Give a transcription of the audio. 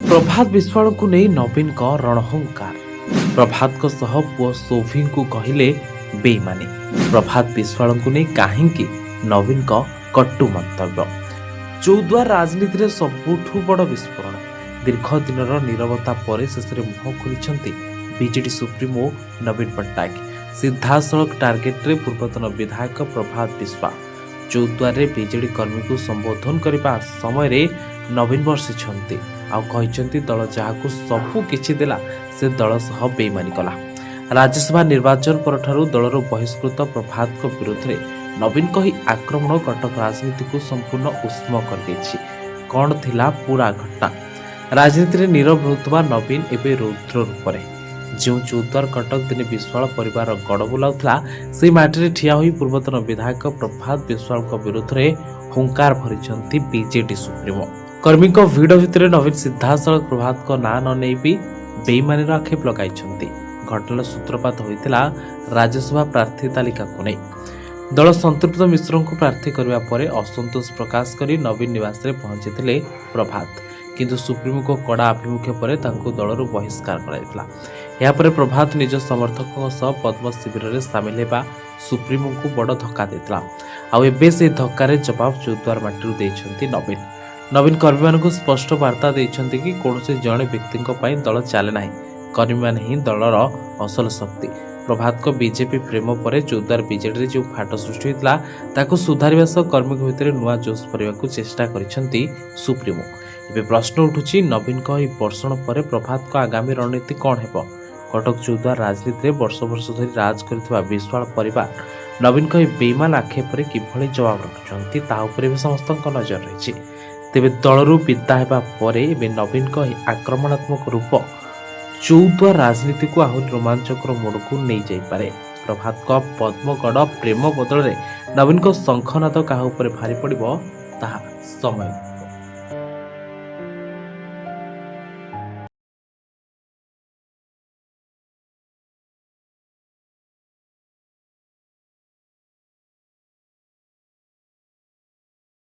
प्रभात विश्वाल को नहीं नवीन का रणहंकार। प्रभात को सह पुओ सोफी को कहले बेईमानी। प्रभात विश्वाल को नहीं कहीं नवीन का कटु मंतव्य। चौद्वार राजनीति में सबुठु बड़ विस्फोरण। दीर्घ दिन नीरवता पर शेष में मुह खोली बीजेडी सुप्रीमो नवीन पट्टनायक। सीधासलख टार्गेट रे पूर्वतन विधायक प्रभात विश्वाल चौद्वार बीजेडी कर्मी को संबोधन करने समय नवीन बर्षिंट आउती दल जहाँ सबू किछि देला से दल सह बेईमानी कला। राज्यसभा निर्वाचन पर दलर बहिष्कृत प्रभात विरुद्ध में नवीन कही आक्रमण कटक राजनीति को संपूर्ण उष्म कर कौन थिला पूरा घटना। राजनीति में नीरव होता नवीन एवं रौद्र रूप में जो चौद्वार कटक दिने विश्वाल परिवार गड़ बुलाउला से माटी ठिया होई पूर्वतन विधायक प्रभात विश्वाल विरुद्ध में हुंकार भरी बीजेडी सुप्रीमो। कर्मी भिड़ भितर नवीन सीधासलख प्रभात को ना न नहीं भी बेईमानी आक्षेप लगाई। घटनार सूत्रपात होता राज्यसभा प्रार्थी तालिका को नहीं। दल संतृप्त मिश्रों को प्रार्थी करने पर असंतोष प्रकाश कर नवीन निवास में पहुंची प्रभात, किंतु सुप्रीमो को कड़ा आभिमुख्य पर दलर बहिष्कार कर प्रभात निज समर्थकों सह पद्म शिविर में सामिल होगा सुप्रीमो को बड़ धक्का देता। आबे से धक्कार जवाब चौद्वार माटी देते नवीन। नवीन कर्मी मान स्पष्ट वार्ता देते कि कौन जड़े व्यक्ति दल चले ना, कर्मी मान ही दलर असल शक्ति। प्रभात को बीजेपी प्रेम पर चौद्वार बीजेडी जो फाट सृष्टि होता सुधार सह कर्मी भितर नुआ जोश भरने को चेष्टा करिसेंती सुप्रीमो। एबे प्रश्न उठुची नवीन को वर्षण पर प्रभात को आगामी रणनीति कौन हेबो। कटक चौद्वार राजनीति में वर्ष वर्ष धरी राज करथिबा विश्वाल परिवार नवीन को बेईमान आक्षेप पर किभଳି जवाब रखुचंती ता उपरे भी समस्त नजर रही। तेबे दलरू विदा हेबा परे एबे नवीन को आक्रमणात्मक रूप चौद्वार राजनीति को आहुरी रोमांचकर मोड़ को नहीं जाई पारे। प्रभात को पद्मगढ़ प्रेम बदल नवीन को शंखनाद क्या भारी पड़ो ताहा समय।